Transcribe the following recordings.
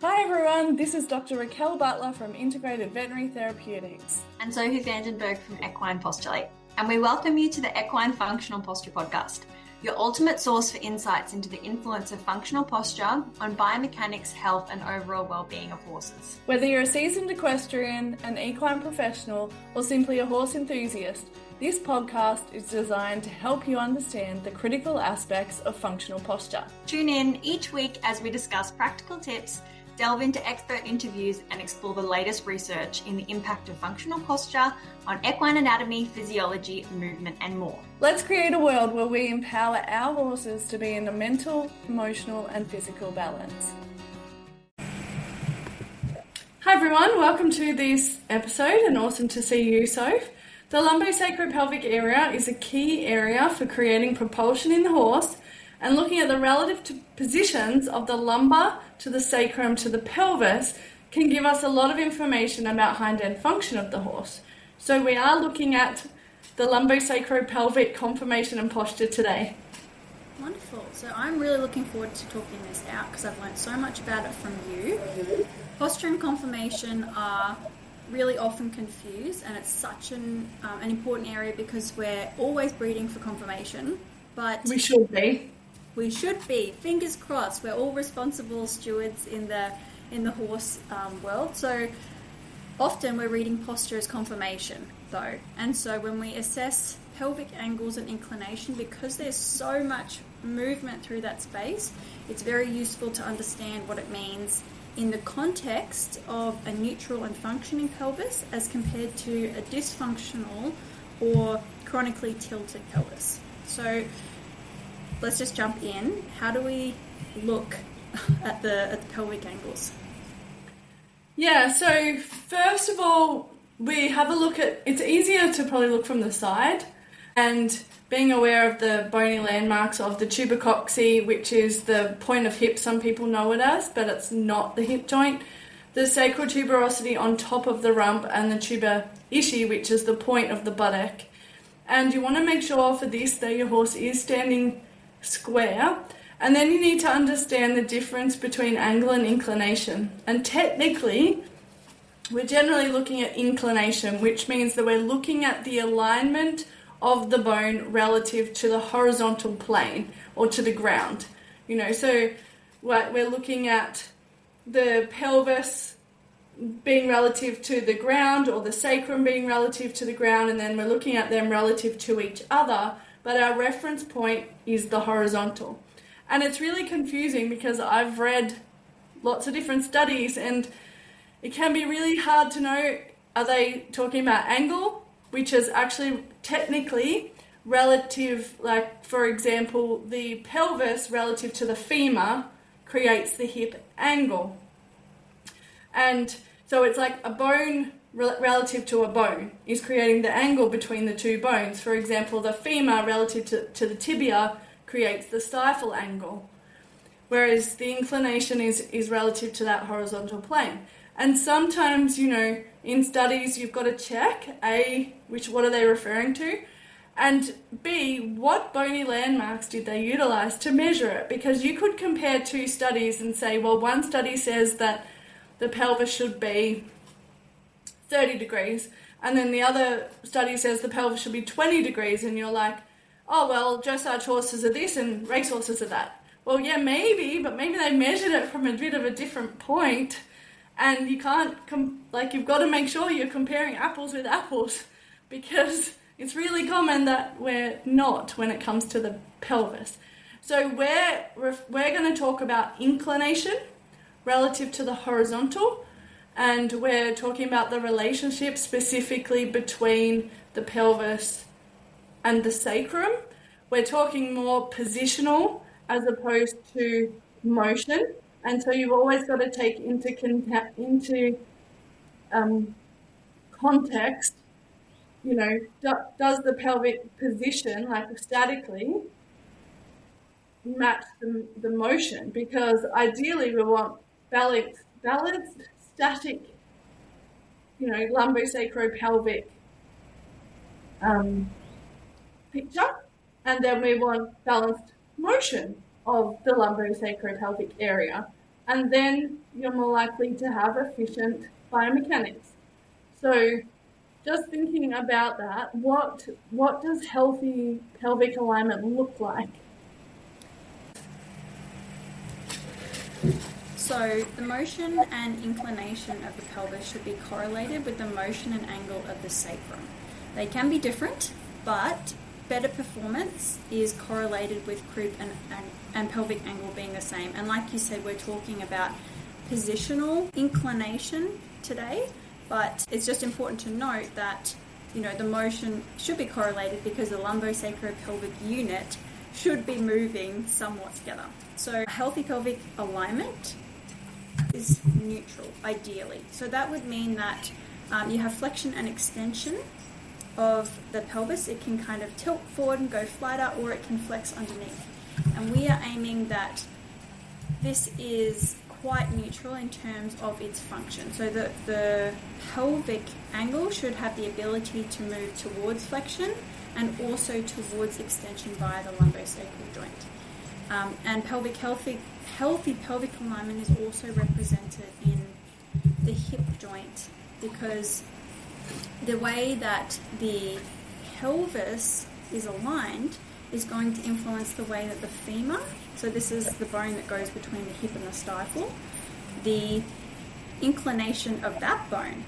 Hi everyone, this is Dr. Raquel Butler from Integrated Veterinary Therapeutics. And Zoe Vandenberg from Equine Postulate. And we welcome you to the Equine Functional Posture Podcast, your ultimate source for insights into the influence of functional posture on biomechanics, health, and overall well-being of horses. Whether you're a seasoned equestrian, an equine professional, or simply a horse enthusiast, this podcast is designed to help you understand the critical aspects of functional posture. Tune in each week as we discuss practical tips, delve into expert interviews, and explore the latest research in the impact of functional posture on equine anatomy, physiology, movement, and more. Let's create a world where we empower our horses to be in a mental, emotional, and physical balance. Hi everyone, welcome to this episode and awesome to see you, Soph. The lumbosacropelvic area is a key area for creating propulsion in the horse, and looking at the relative positions of the lumbar to the sacrum to the pelvis can give us a lot of information about hind end function of the horse. So we are looking at the lumbosacropelvic conformation and posture today. Wonderful. So I'm really looking forward to talking this out because I've learned so much about it from you. Posture and conformation are really often confused, and it's such an important area because we're always breeding for conformation, but We should be. Fingers crossed. We're all responsible stewards in the horse world. So often we're reading posture as conformation, though. And so when we assess pelvic angles and inclination, because there's so much movement through that space, it's very useful to understand what it means in the context of a neutral and functioning pelvis as compared to a dysfunctional or chronically tilted pelvis. So let's just jump in. How do we look at the pelvic angles? Yeah, so first of all, we have a look at, it's easier to probably look from the side, and being aware of the bony landmarks of the tubercoxy, which is the point of hip, some people know it as, but it's not the hip joint, the sacral tuberosity on top of the rump, and the tuber ischii, which is the point of the buttock. And you want to make sure for this that your horse is standing square, and then you need to understand the difference between angle and inclination. And technically, we're generally looking at inclination, which means that we're looking at the alignment of the bone relative to the horizontal plane or to the ground. So we're looking at the pelvis being relative to the ground or the sacrum being relative to the ground, and then we're looking at them relative to each other, but our reference point is the horizontal. And it's really confusing because I've read lots of different studies and it can be really hard to know, are they talking about angle, which is actually technically relative, like for example, the pelvis relative to the femur creates the hip angle. And so it's like a bone relative to a bone is creating the angle between the two bones. For example, the femur relative to the tibia creates the stifle angle, whereas the inclination is relative to that horizontal plane. And sometimes, in studies, you've got to check, A, what are they referring to? And B, what bony landmarks did they utilize to measure it? Because you could compare two studies and say, well, one study says that the pelvis should be 30 degrees, and then the other study says the pelvis should be 20 degrees, and you're like, oh, well, dressage horses are this and race horses are that. Well, yeah, maybe, but maybe they measured it from a bit of a different point. And you can't, you've got to make sure you're comparing apples with apples, because it's really common that we're not when it comes to the pelvis. So we're going to talk about inclination relative to the horizontal, and we're talking about the relationship specifically between the pelvis and the sacrum. We're talking more positional as opposed to motion. And so you've always got to take into context, does the pelvic position, like statically, match the motion? Because ideally we want balanced, static, lumbosacropelvic picture, and then we want balanced motion of the lumbosacropelvic area. And then you're more likely to have efficient biomechanics. So just thinking about that, what does healthy pelvic alignment look like? So the motion and inclination of the pelvis should be correlated with the motion and angle of the sacrum. They can be different, but better performance is correlated with croup and pelvic angle being the same. And like you said, we're talking about positional inclination today, but it's just important to note that, you know, the motion should be correlated because the lumbosacropelvic unit should be moving somewhat together. So a healthy pelvic alignment is neutral, ideally. So that would mean that you have flexion and extension of the pelvis. It can kind of tilt forward and go flatter, or it can flex underneath. And we are aiming that this is quite neutral in terms of its function. So the pelvic angle should have the ability to move towards flexion and also towards extension via the lumbosacral joint. And healthy pelvic alignment is also represented in the hip joint, because the way that the pelvis is aligned is going to influence the way that the femur, so this is the bone that goes between the hip and the stifle, the inclination of that bone,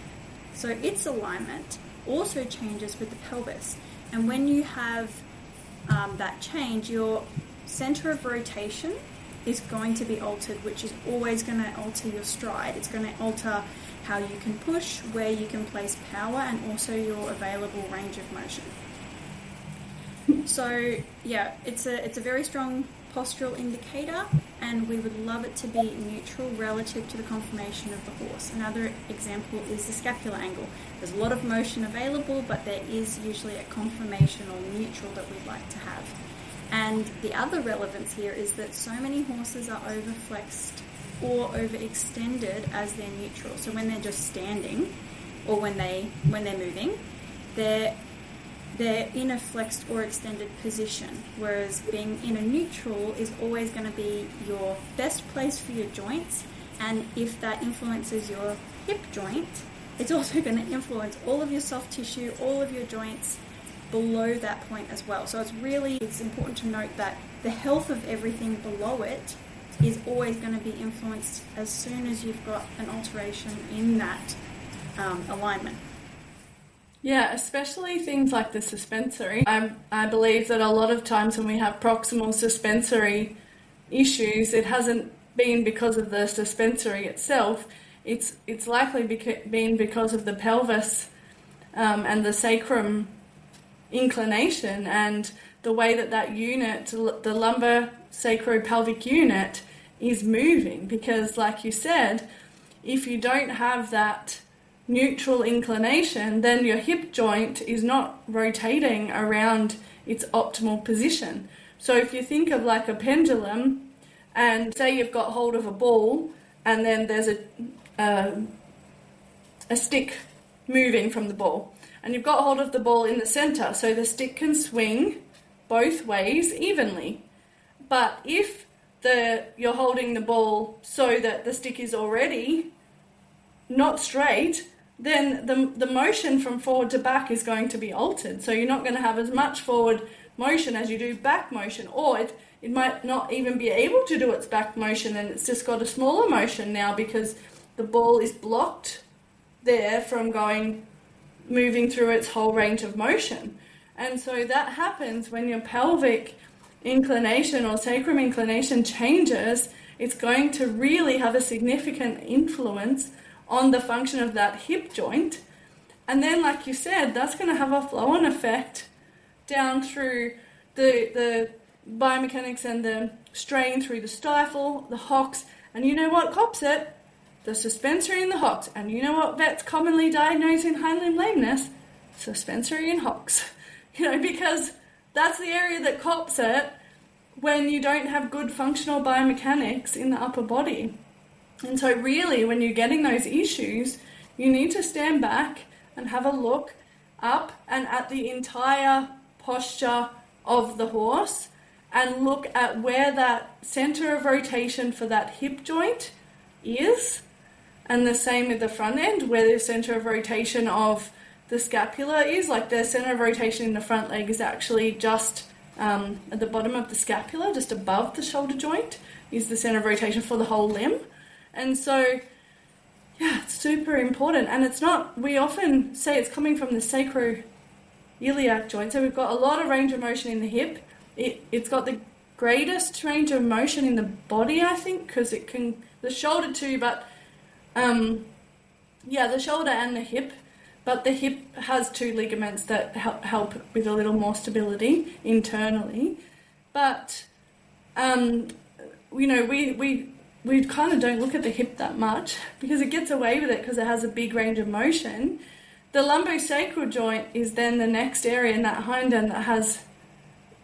so its alignment also changes with the pelvis. And when you have that change, your center of rotation is going to be altered, which is always going to alter your stride. It's going to alter how you can push, where you can place power, and also your available range of motion. So yeah, it's a very strong postural indicator, and we would love it to be neutral relative to the conformation of the horse. Another example is the scapular angle. There's a lot of motion available, but there is usually a conformation or neutral that we'd like to have. And the other relevance here is that so many horses are overflexed or overextended as they're neutral. So when they're just standing, or when they're moving, they're in a flexed or extended position, whereas being in a neutral is always going to be your best place for your joints. And if that influences your hip joint, it's also going to influence all of your soft tissue, all of your joints below that point as well. So it's important to note that the health of everything below it is always going to be influenced as soon as you've got an alteration in that alignment. Yeah, especially things like the suspensory. I believe that a lot of times when we have proximal suspensory issues, it hasn't been because of the suspensory itself. It's likely been because of the pelvis and the sacrum inclination and the way that unit, the lumbosacropelvic unit, is moving. Because like you said, if you don't have that neutral inclination, then your hip joint is not rotating around its optimal position. So if you think of like a pendulum, and say you've got hold of a ball, and then there's a stick moving from the ball, and you've got hold of the ball in the center, so the stick can swing both ways evenly. But if you're holding the ball so that the stick is already not straight, then the motion from forward to back is going to be altered. So you're not going to have as much forward motion as you do back motion, or it might not even be able to do its back motion, and it's just got a smaller motion now because the ball is blocked there from moving through its whole range of motion. And so that happens when your pelvic inclination or sacrum inclination changes. It's going to really have a significant influence on the function of that hip joint. And then, like you said, that's going to have a flow-on effect down through the biomechanics and the strain through the stifle, the hocks, and you know what cops it? The suspensory and the hocks. And you know what vets commonly diagnose in hind limb lameness? Suspensory and hocks. Because that's the area that cops it when you don't have good functional biomechanics in the upper body. And so really, when you're getting those issues, you need to stand back and have a look up and at the entire posture of the horse, and look at where that center of rotation for that hip joint is, and the same with the front end, where the center of rotation of the scapula is. Like the center of rotation in the front leg is actually just at the bottom of the scapula, just above the shoulder joint, is the center of rotation for the whole limb. And so, yeah, it's super important. And it's not, we often say it's coming from the sacro-iliac joint. So we've got a lot of range of motion in the hip. It's got the greatest range of motion in the body, I think, because it can, the shoulder too, but the shoulder and the hip. But the hip has two ligaments that help with a little more stability internally. But, we kind of don't look at the hip that much because it gets away with it because it has a big range of motion. The lumbosacral joint is then the next area in that hind end that has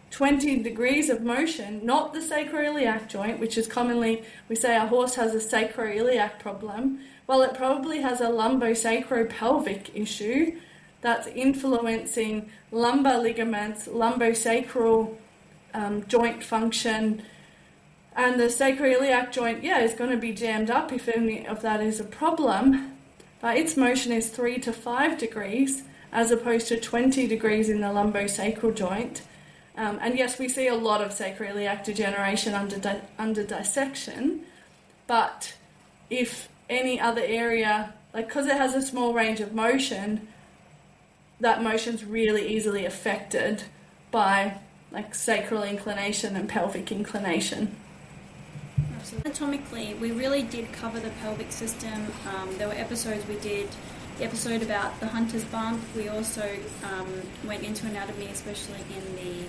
20 degrees of motion, not the sacroiliac joint, which is commonly, we say our horse has a sacroiliac problem. Well, it probably has a lumbosacropelvic issue that's influencing lumbar ligaments, lumbosacral joint function, and the sacroiliac joint, is going to be jammed up if any of that is a problem. But its motion is 3 to 5 degrees as opposed to 20 degrees in the lumbosacral joint. And yes, we see a lot of sacroiliac degeneration under dissection, but if any other area, like because it has a small range of motion, that motion's really easily affected by like sacral inclination and pelvic inclination. Absolutely. Anatomically, we really did cover the pelvic system. There were episodes we did. The episode about the hunter's bump, we also went into anatomy, especially in the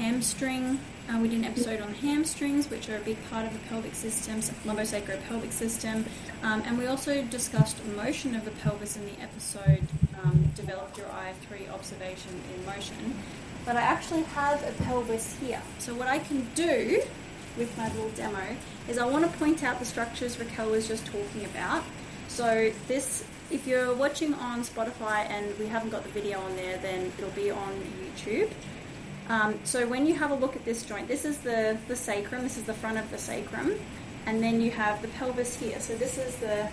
hamstring. We did an episode on the hamstrings, which are a big part of the pelvic system, lumbosacropelvic system. And we also discussed motion of the pelvis in the episode, Develop Your I3 Observation in Motion. But I actually have a pelvis here. So what I can do with my little demo is I want to point out the structures Raquel was just talking about. So this, if you're watching on Spotify and we haven't got the video on there, then it'll be on YouTube. So when you have a look at this joint, this is the sacrum, this is the front of the sacrum, and then you have the pelvis here. So this is the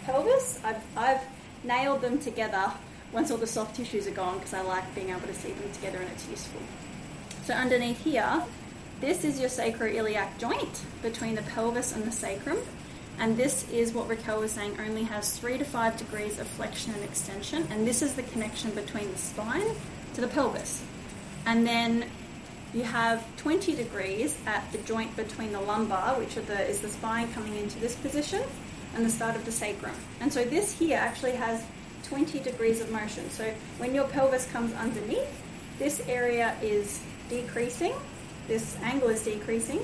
pelvis. I've nailed them together once all the soft tissues are gone because I like being able to see them together and it's useful. So underneath here, this is your sacroiliac joint between the pelvis and the sacrum. And this is what Raquel was saying, only has 3 to 5 degrees of flexion and extension. And this is the connection between the spine to the pelvis. And then you have 20 degrees at the joint between the lumbar, which is the spine coming into this position, and the start of the sacrum. And so this here actually has 20 degrees of motion. So when your pelvis comes underneath, this area is decreasing, this angle is decreasing,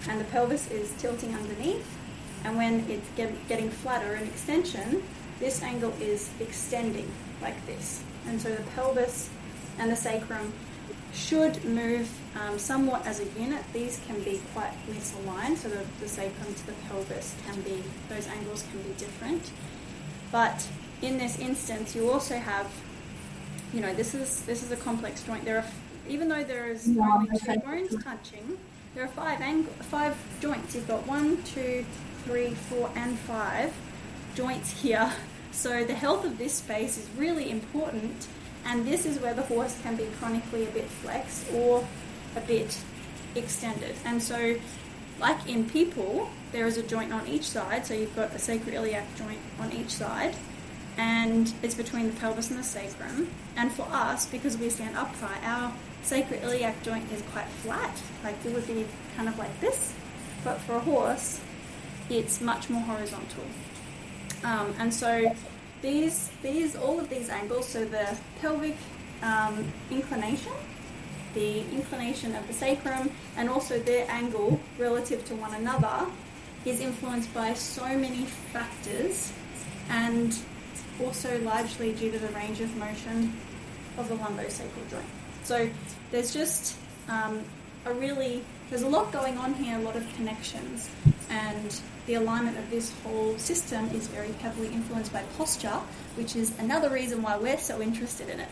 and the pelvis is tilting underneath. And when it's getting flatter and extension, this angle is extending like this. And so the pelvis and the sacrum should move somewhat as a unit. These can be quite misaligned, so the sacrum to the pelvis can be, those angles can be different. But in this instance, you also have, this is a complex joint. There are, even though there is only 2 bones touching, there are 5 joints. You've got 1, 2, 3, 4, and 5 joints here. So the health of this space is really important. And this is where the horse can be chronically a bit flexed or a bit extended. And so, like in people, there is a joint on each side. So you've got a sacroiliac joint on each side, and it's between the pelvis and the sacrum. And for us, because we stand upright, our sacroiliac joint is quite flat. Like it would be kind of like this. But for a horse, it's much more horizontal. And so all of these angles, so the pelvic inclination, the inclination of the sacrum, and also their angle relative to one another is influenced by so many factors, and also largely due to the range of motion of the lumbosacral joint. So there's just there's a lot going on here, a lot of connections, and the alignment of this whole system is very heavily influenced by posture, which is another reason why we're so interested in it.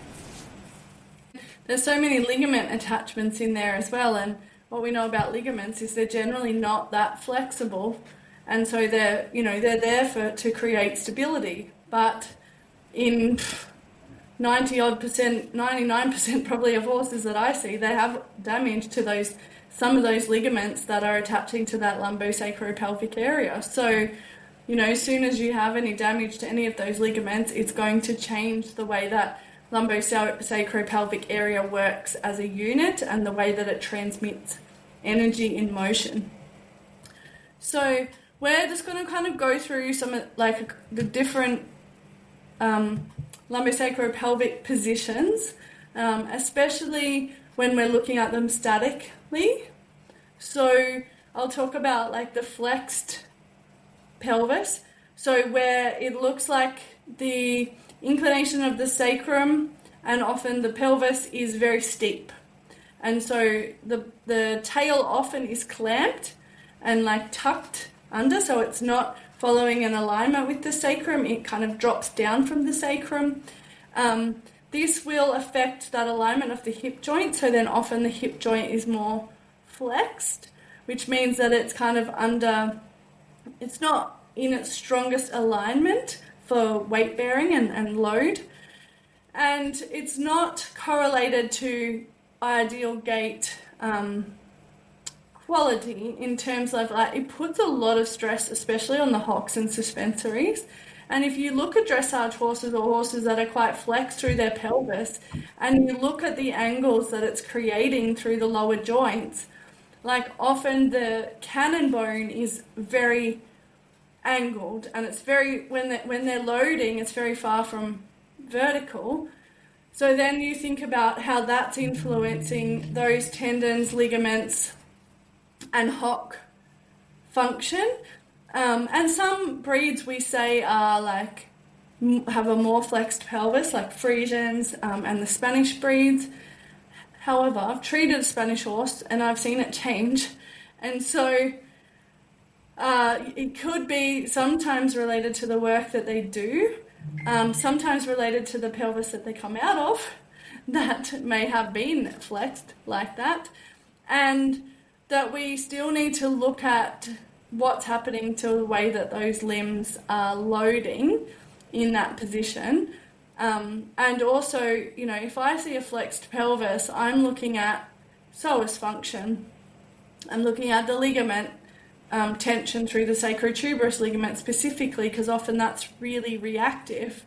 There's so many ligament attachments in there as well, and what we know about ligaments is they're generally not that flexible, and so they're there to create stability. But in 99% probably of horses that I see, they have damage to some of those ligaments that are attaching to that lumbosacropelvic area. So, as soon as you have any damage to any of those ligaments, it's going to change the way that lumbosacropelvic area works as a unit and the way that it transmits energy in motion. So we're just going to kind of go through some the different lumbosacropelvic positions, especially when we're looking at them statically. So I'll talk about like the flexed pelvis, so where it looks like the inclination of the sacrum and often the pelvis is very steep, and so the tail often is clamped and like tucked under, so it's not following an alignment with the sacrum, it kind of drops down from the sacrum. This will affect that alignment of the hip joint, so then often the hip joint is more flexed, which means that it's kind of it's not in its strongest alignment for weight bearing and load, and it's not correlated to ideal gait quality in terms of like it puts a lot of stress, especially on the hocks and suspensories. And if you look at dressage horses or horses that are quite flexed through their pelvis, and you look at the angles that it's creating through the lower joints, like often the cannon bone is very angled, and it's very, when they're loading, it's very far from vertical. So then you think about how that's influencing those tendons, ligaments, and hock function. And some breeds we say are like have a more flexed pelvis, like Frisians and the Spanish breeds. However, I've treated a Spanish horse and I've seen it change, and so it could be sometimes related to the work that they do, sometimes related to the pelvis that they come out of that may have been flexed like that, and that we still need to look at what's happening to the way that those limbs are loading in that position. And also, if I see a flexed pelvis, I'm looking at psoas function. I'm looking at the ligament tension through the sacrotuberous ligament specifically, because often that's really reactive.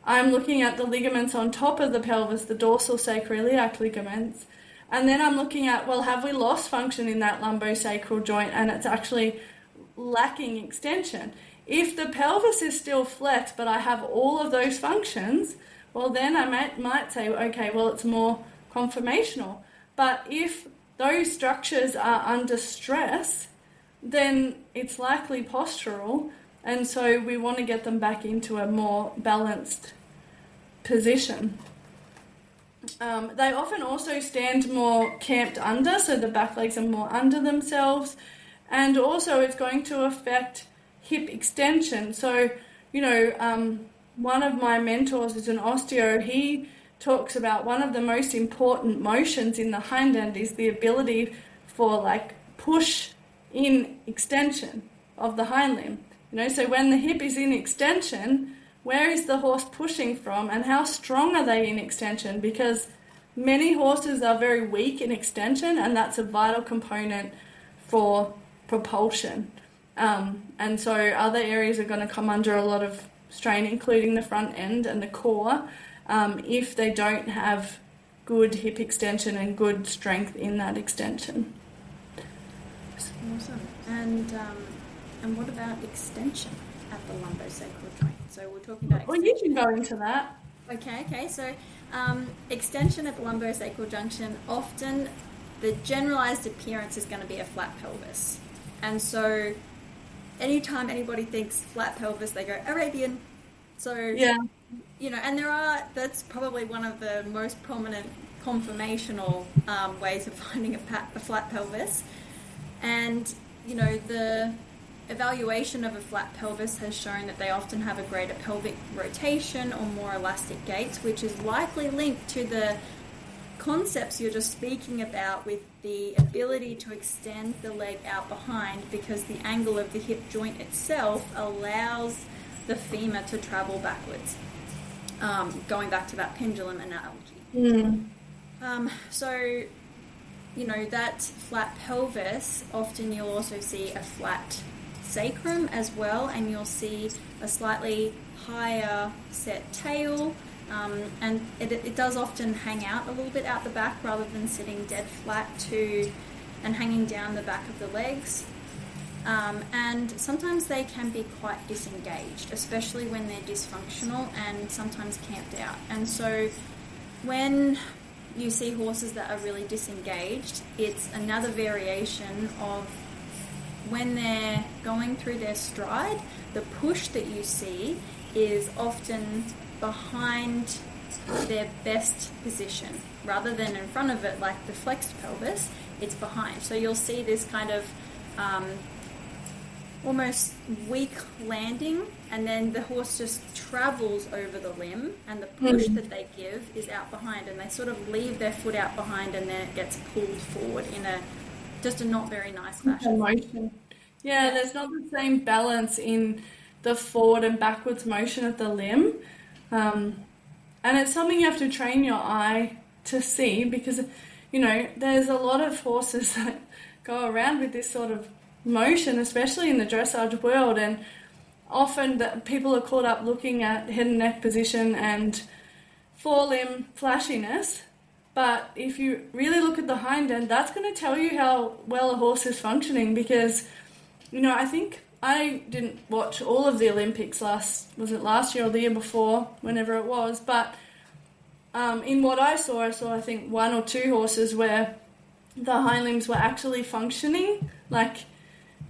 I'm looking at the ligaments on top of the pelvis, the dorsal sacroiliac ligaments. And then I'm looking at, well, have we lost function in that lumbosacral joint and it's actually lacking extension? If the pelvis is still flexed, but I have all of those functions, well, then I might say, okay, well, it's more conformational. But if those structures are under stress, then it's likely postural, and so we want to get them back into a more balanced position. They often also stand more camped under, so the back legs are more under themselves, and also it's going to affect hip extension. So, one of my mentors is an osteo. He talks about one of the most important motions in the hind end is the ability for like push in extension of the hind limb. So when the hip is in extension, where is the horse pushing from and how strong are they in extension? Because many horses are very weak in extension, and that's a vital component for propulsion. And so other areas are going to come under a lot of strain, including the front end and the core, if they don't have good hip extension and good strength in that extension. Awesome. And what about extension at the lumbosacral joint? So we're talking about extension. Well, you can go into that. Okay. So extension at the lumbosacral junction, often the generalized appearance is going to be a flat pelvis. And so anytime anybody thinks flat pelvis, they go Arabian. So, yeah. And that's probably one of the most prominent conformational ways of finding a flat pelvis. And, the evaluation of a flat pelvis has shown that they often have a greater pelvic rotation or more elastic gaits, which is likely linked to the concepts you're just speaking about with the ability to extend the leg out behind, because the angle of the hip joint itself allows the femur to travel backwards, going back to that pendulum analogy. So, you know, that flat pelvis, often you'll also see a flat sacrum as well, and you'll see a slightly higher set tail, and it does often hang out a little bit out the back rather than sitting dead flat and hanging down the back of the legs. And sometimes they can be quite disengaged, especially when they're dysfunctional and sometimes camped out. And so when you see horses that are really disengaged, it's another variation of when they're going through their stride, the push that you see is often behind their best position rather than in front of it like the flexed pelvis. It's behind. So you'll see this kind of almost weak landing, and then the horse just travels over the limb, and the push that they give is out behind, and they sort of leave their foot out behind, and then it gets pulled forward in just a not very nice fashion. Motion. Yeah, there's not the same balance in the forward and backwards motion of the limb, and it's something you have to train your eye to see, because, you know, there's a lot of horses that go around with this sort of motion, especially in the dressage world, and often people are caught up looking at head and neck position and forelimb flashiness. But if you really look at the hind end, that's going to tell you how well a horse is functioning, because, you know, I think I didn't watch all of the Olympics last year or the year before, whenever it was, but in what I saw I think one or two horses where the hind limbs were actually functioning, like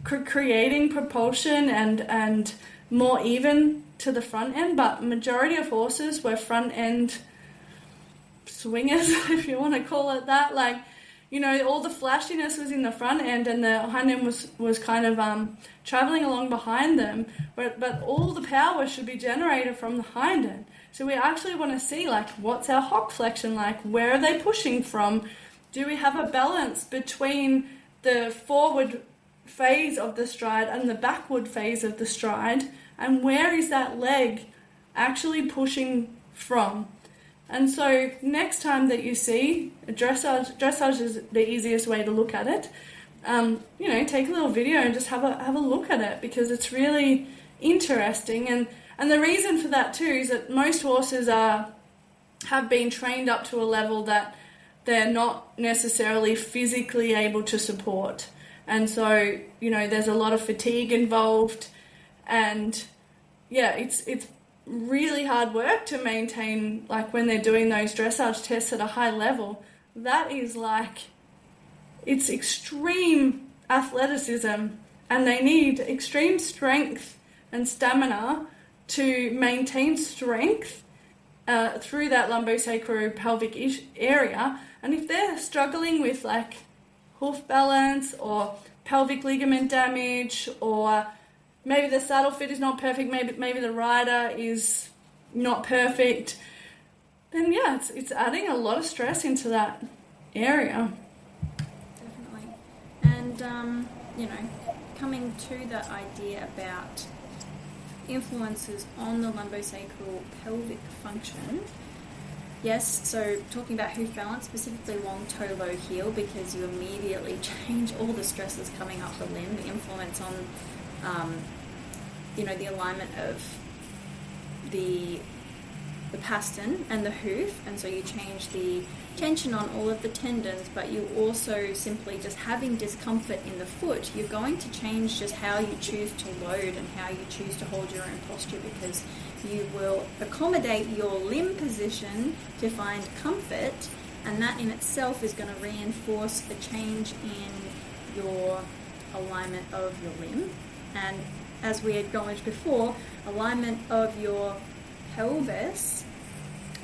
creating propulsion and more even to the front end, but majority of horses were front end swingers, if you want to call it that. Like, you know, all the flashiness was in the front end, and the hind end was kind of traveling along behind them, but all the power should be generated from the hind end. So we actually want to see, like, what's our hock flexion like? Where are they pushing from? Do we have a balance between the forward phase of the stride and the backward phase of the stride, and where is that leg actually pushing from? And so next time that you see a dressage is the easiest way to look at it. You know, take a little video and just have a look at it, because it's really interesting. And the reason for that too is that most horses have been trained up to a level that they're not necessarily physically able to support. And so, you know, there's a lot of fatigue involved, and yeah, it's really hard work to maintain, like when they're doing those dressage tests at a high level. That is like, it's extreme athleticism, and they need extreme strength and stamina to maintain strength through that lumbosacropelvic area. And if they're struggling with like hoof balance or pelvic ligament damage, or maybe the saddle fit is not perfect, maybe the rider is not perfect, then yeah, it's adding a lot of stress into that area. Definitely. And you know, coming to the idea about influences on the lumbosacral pelvic function. Yes, so talking about hoof balance, specifically long toe, low heel, because you immediately change all the stresses coming up the limb, the influence on, you know, the alignment of the pastern and the hoof, and so you change the tension on all of the tendons, but you also simply just having discomfort in the foot, you're going to change just how you choose to load and how you choose to hold your own posture, because you will accommodate your limb position to find comfort, and that in itself is going to reinforce a change in your alignment of your limb. And as we acknowledged before, alignment of your pelvis,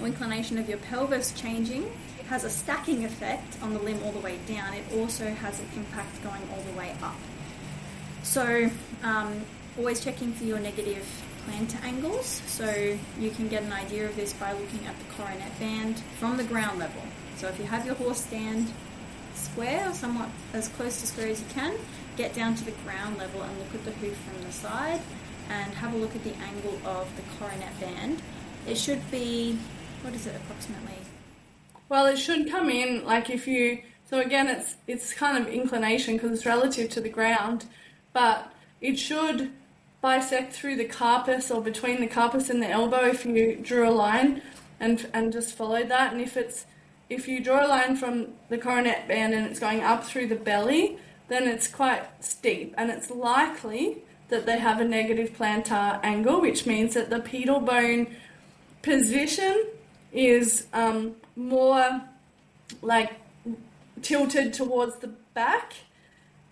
or inclination of your pelvis changing, has a stacking effect on the limb all the way down. It also has an impact going all the way up. So always checking for your negative plantar angles. So you can get an idea of this by looking at the coronet band from the ground level. So if you have your horse stand square or somewhat as close to square as you can, get down to the ground level and look at the hoof from the side and have a look at the angle of the coronet band. It should be, what is it approximately? Well, it should come in, like if you, so again, it's kind of inclination because it's relative to the ground, but it should bisect through the carpus or between the carpus and the elbow if you drew a line and just followed that. And if you draw a line from the coronet band and it's going up through the belly, then it's quite steep, and it's likely that they have a negative plantar angle, which means that the pedal bone position is more like tilted towards the back,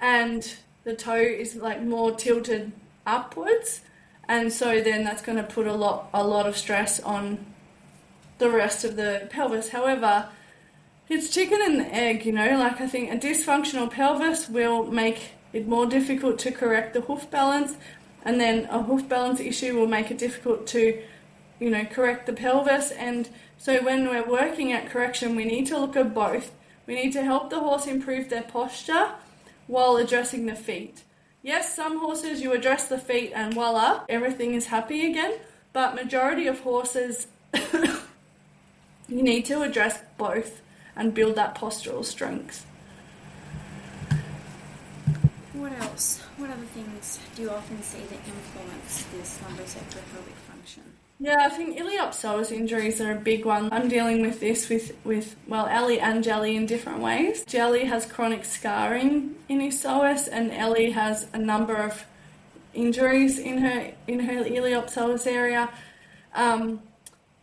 and the toe is like more tilted upwards, and so then that's going to put a lot of stress on the rest of the pelvis. However, it's chicken and the egg, like I think a dysfunctional pelvis will make it more difficult to correct the hoof balance, and then a hoof balance issue will make it difficult to correct the pelvis. And so when we're working at correction, we need to look at both. We need to help the horse improve their posture while addressing the feet. Yes, some horses you address the feet and voila, everything is happy again, but majority of horses you need to address both and build that postural strength. What else? What other things do you often see that influence this lumbosacropelvic function? Yeah, I think iliopsoas injuries are a big one. I'm dealing with this with Ellie and Jelly in different ways. Jelly has chronic scarring in his psoas, and Ellie has a number of injuries in her iliopsoas area.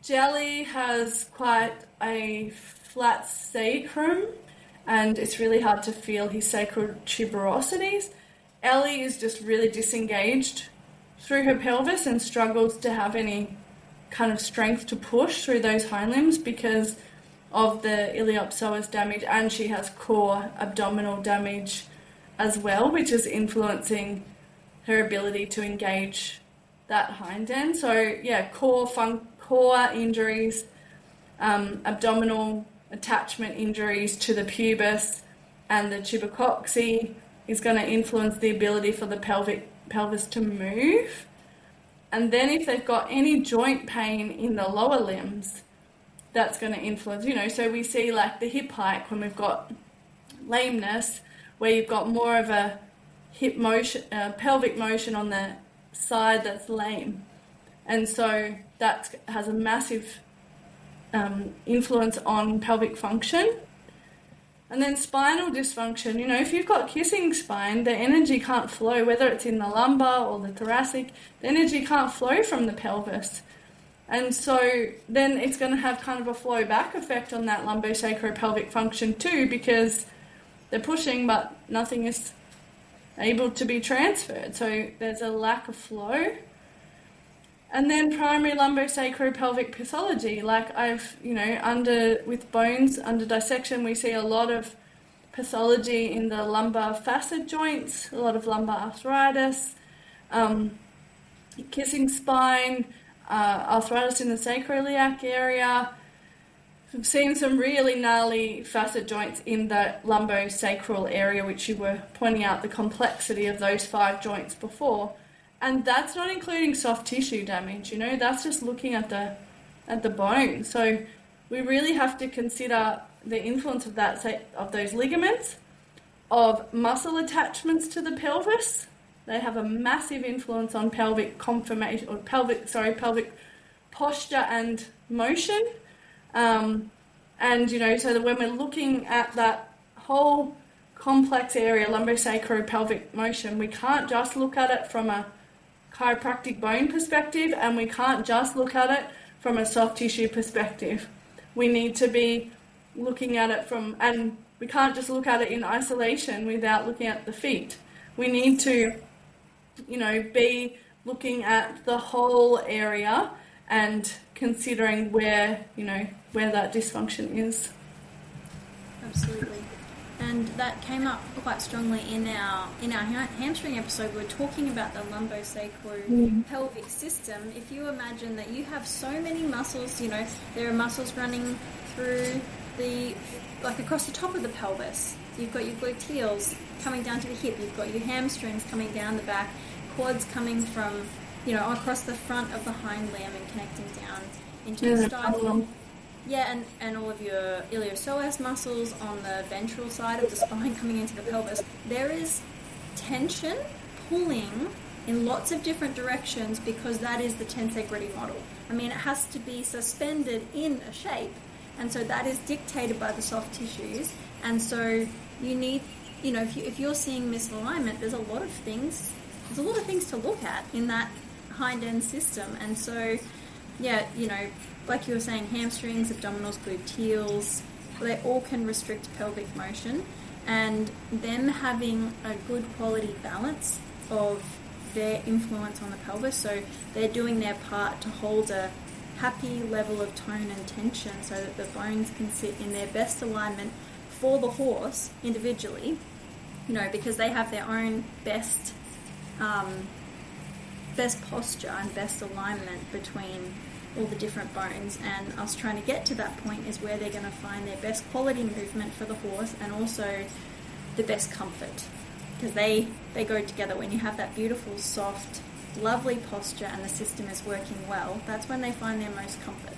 Jelly has quite a flat sacrum, and it's really hard to feel his sacral tuberosities. Ellie is just really disengaged through her pelvis and struggles to have any kind of strength to push through those hind limbs because of the iliopsoas damage, and she has core abdominal damage as well, which is influencing her ability to engage that hind end. So yeah, core injuries, abdominal attachment injuries to the pubis and the tubercocci is going to influence the ability for the pelvis to move. And then if they've got any joint pain in the lower limbs, that's going to influence, so we see like the hip hike when we've got lameness, where you've got more of a hip motion, pelvic motion on the side that's lame. And so that has a massive influence on pelvic function. And then spinal dysfunction, if you've got kissing spine, the energy can't flow, whether it's in the lumbar or the thoracic, the energy can't flow from the pelvis. And so then it's going to have kind of a flow back effect on that lumbosacropelvic function too, because they're pushing but nothing is able to be transferred. So there's a lack of flow. And then primary lumbosacropelvic pathology, like with bones under dissection, we see a lot of pathology in the lumbar facet joints, a lot of lumbar arthritis, kissing spine, arthritis in the sacroiliac area. We've seen some really gnarly facet joints in the lumbosacral area, which you were pointing out the complexity of those 5 joints before. And that's not including soft tissue damage, that's just looking at the bone. So we really have to consider the influence of of those ligaments, of muscle attachments to the pelvis. They have a massive influence on pelvic conformation, or pelvic posture and motion. So that when we're looking at that whole complex area, lumbosacropelvic motion, we can't just look at it from a chiropractic bone perspective, and we can't just look at it from a soft tissue perspective. We need to be looking at it and we can't just look at it in isolation without looking at the feet. We need to, be looking at the whole area and considering where that dysfunction is. Absolutely. And And that came up quite strongly in our hamstring episode. We were talking about the lumbosacropelvic system. If you imagine that you have so many muscles, you know, there are muscles running through across the top of the pelvis. You've got your gluteals coming down to the hip. You've got your hamstrings coming down the back, quads coming from, you know, across the front of the hind limb and connecting down into the stifle. Yeah, and all of your iliopsoas muscles on the ventral side of the spine coming into the pelvis. There is tension pulling in lots of different directions because that is the tensegrity model. I mean, it has to be suspended in a shape, and so that is dictated by the soft tissues. And so you need, you know, if you're seeing misalignment, there's a lot of things to look at in that hind end system. And so, yeah, you know, like you were saying, hamstrings, abdominals, gluteals, they all can restrict pelvic motion, and them having a good quality balance of their influence on the pelvis, so they're doing their part to hold a happy level of tone and tension so that the bones can sit in their best alignment for the horse individually, you know, because they have their own best posture and best alignment between all the different bones, and us trying to get to that point is where they're going to find their best quality movement for the horse and also the best comfort, because they go together. When you have that beautiful, soft, lovely posture and the system is working well, that's when they find their most comfort.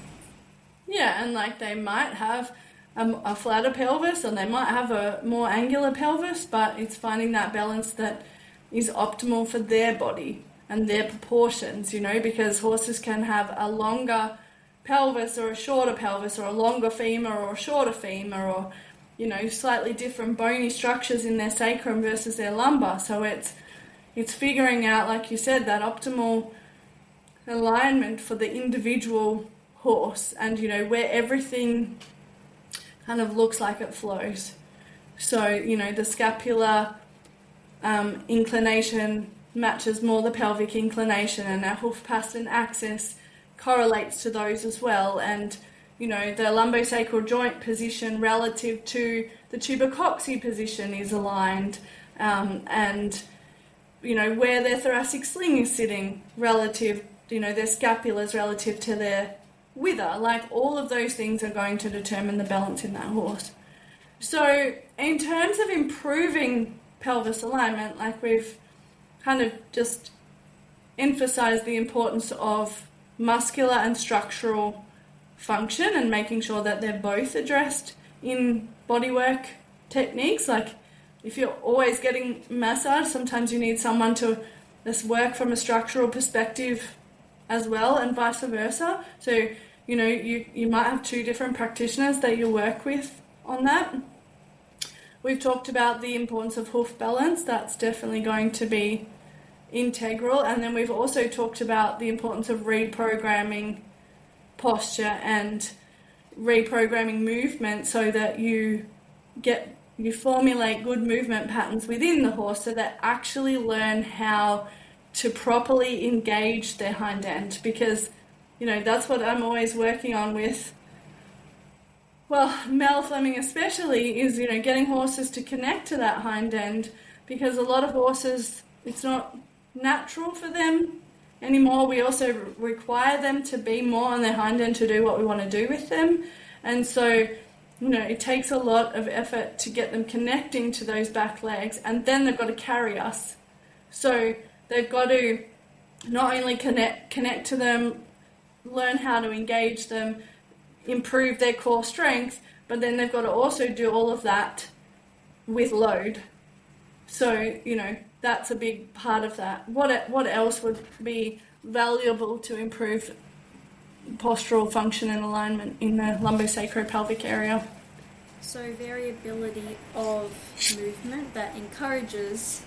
Yeah, and like they might have a flatter pelvis, or they might have a more angular pelvis, but it's finding that balance that is optimal for their body and their proportions, you know, because horses can have a longer pelvis or a shorter pelvis, or a longer femur or a shorter femur, or, you know, slightly different bony structures in their sacrum versus their lumbar. So it's figuring out, like you said, that optimal alignment for the individual horse, and, you know, where everything kind of looks like it flows. So, you know, the scapular inclination matches more the pelvic inclination, and our hoof pastern axis correlates to those as well. And, you know, the lumbosacral joint position relative to the tubercoxy position is aligned, and, you know, where their thoracic sling is sitting relative, you know, their scapulars relative to their wither. Like, all of those things are going to determine the balance in that horse. So in terms of improving pelvis alignment, like we've kind of just emphasize the importance of muscular and structural function and making sure that they're both addressed in bodywork techniques. Like, if you're always getting massage, sometimes you need someone to just work from a structural perspective as well, and vice versa. So, you know, you might have two different practitioners that you work with on that. We've talked about the importance of hoof balance. That's definitely going to be integral. And then we've also talked about the importance of reprogramming posture and reprogramming movement, so that you formulate good movement patterns within the horse, so they actually learn how to properly engage their hind end. Because, you know, that's what I'm always working on with, well, Mel Fleming especially, is, you know, getting horses to connect to that hind end, because a lot of horses, it's not natural for them anymore. We also require them to be more on their hind end to do what we want to do with them. And so, you know, it takes a lot of effort to get them connecting to those back legs, and then they've got to carry us. So they've got to not only connect to them, learn how to engage them, improve their core strength, but then they've got to also do all of that with load. So, you know, that's a big part of that. What else would be valuable to improve postural function and alignment in the lumbosacropelvic area? So variability of movement that encourages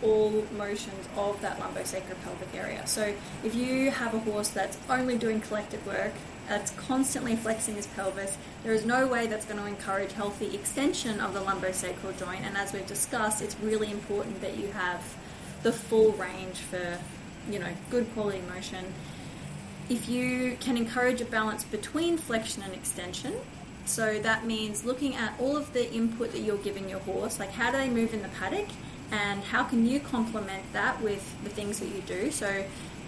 all motions of that lumbosacropelvic area. So if you have a horse that's only doing collected work, that's constantly flexing his pelvis, there is no way that's going to encourage healthy extension of the lumbosacral joint. And as we've discussed, it's really important that you have the full range for, you know, good quality motion. If you can encourage a balance between flexion and extension, So that means looking at all of the input that you're giving your horse, like how do they move in the paddock, and how can you complement that with the things that you do. So,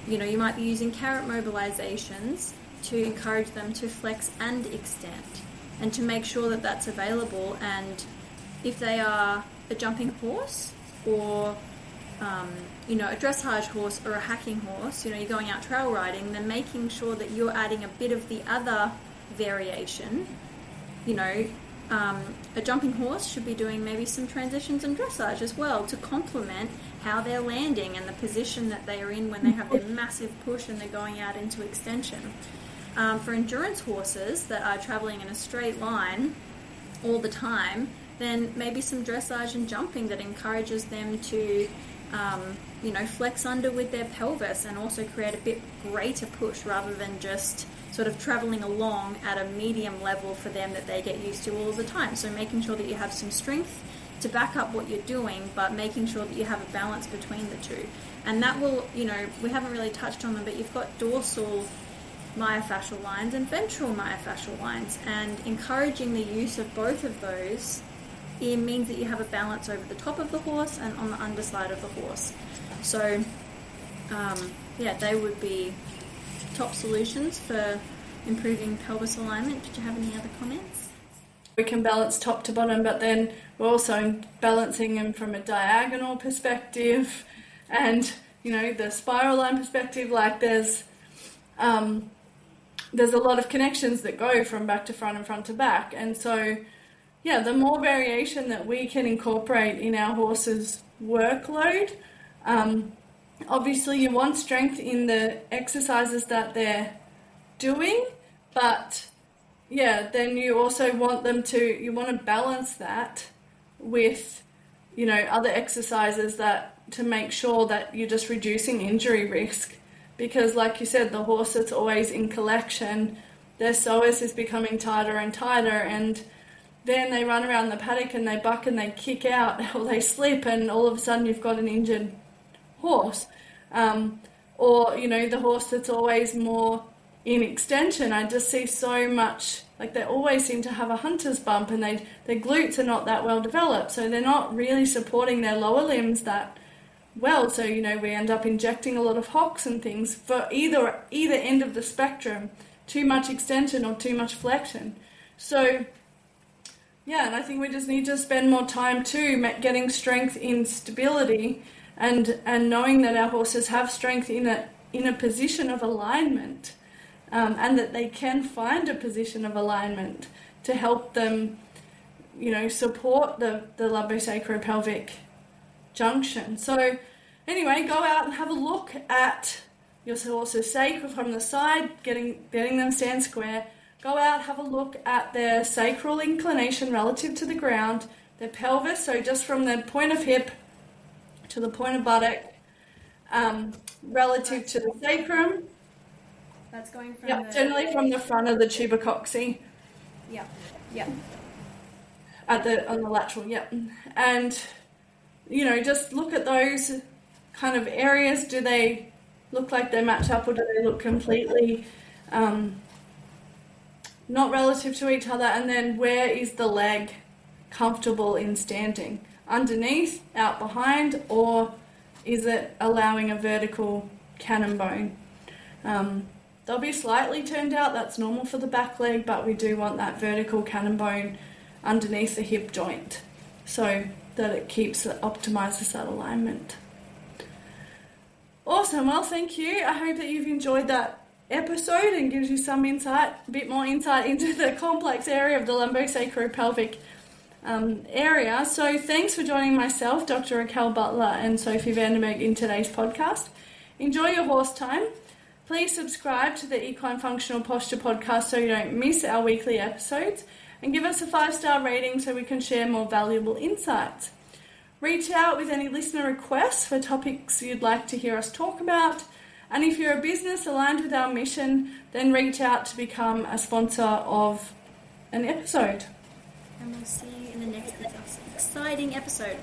you might be using carrot mobilizations to encourage them to flex and extend, and to make sure that that's available. And if they are a jumping horse or a dressage horse or a hacking horse, you're going out trail riding, then making sure that you're adding a bit of the other variation. A jumping horse should be doing maybe some transitions and dressage as well to complement how they're landing and the position that they are in when they have their massive push and they're going out into extension. For endurance horses that are traveling in a straight line all the time, then maybe some dressage and jumping that encourages them to flex under with their pelvis and also create a bit greater push rather than just sort of traveling along at a medium level for them that they get used to all the time. So making sure that you have some strength to back up what you're doing, but making sure that you have a balance between the two. And that will, we haven't really touched on them, but you've got dorsal myofascial lines and ventral myofascial lines, and encouraging the use of both of those, it means that you have a balance over the top of the horse and on the underside of the horse. So, they would be top solutions for improving pelvis alignment. Did you have any other comments? We can balance top to bottom, but then we're also balancing them from a diagonal perspective and, the spiral line perspective. Like there's a lot of connections that go from back to front and front to back. And so, the more variation that we can incorporate in our horse's workload, obviously you want strength in the exercises that they're doing, but then you also want you want to balance that with, other exercises to make sure that you're just reducing injury risk. Because like you said, the horse that's always in collection, their psoas is becoming tighter and tighter, and then they run around the paddock and they buck and they kick out or they slip, and all of a sudden you've got an injured horse. Or, the horse that's always more in extension. I just see so much, like they always seem to have a hunter's bump, and their glutes are not that well developed, so they're not really supporting their lower limbs that well. So, we end up injecting a lot of hocks and things for either end of the spectrum, too much extension or too much flexion. So, and I think we just need to spend more time too getting strength in stability and knowing that our horses have strength in a position of alignment, and that they can find a position of alignment to help them, support the lumbosacropelvic junction. So anyway, go out and have a look at your horse's sacral from the side, getting them stand square. Go out, have a look at their sacral inclination relative to the ground, their pelvis, so just from the point of hip to the point of buttock, relative to the sacrum. That's going from generally from the front of the tubercoxy. On the lateral, And, just look at those kind of areas. Do they look like they match up, or do they look completely not relative to each other? And then where is the leg comfortable in standing? Underneath, out behind, or is it allowing a vertical cannon bone? They'll be slightly turned out, that's normal for the back leg, but we do want that vertical cannon bone underneath the hip joint so that it optimizes that alignment. Awesome, well thank you. I hope that you've enjoyed that episode and gives you some insight, a bit more insight into the complex area of the lumbosacropelvic area. So thanks for joining myself, Dr. Raquel Butler and Sophie Vandenberg in today's podcast. Enjoy your horse time. Please subscribe to the Equine Functional Posture podcast so you don't miss our weekly episodes, and give us a 5-star rating so we can share more valuable insights. Reach out with any listener requests for topics you'd like to hear us talk about. And if you're a business aligned with our mission, then reach out to become a sponsor of an episode. And we'll see you in the next exciting episode.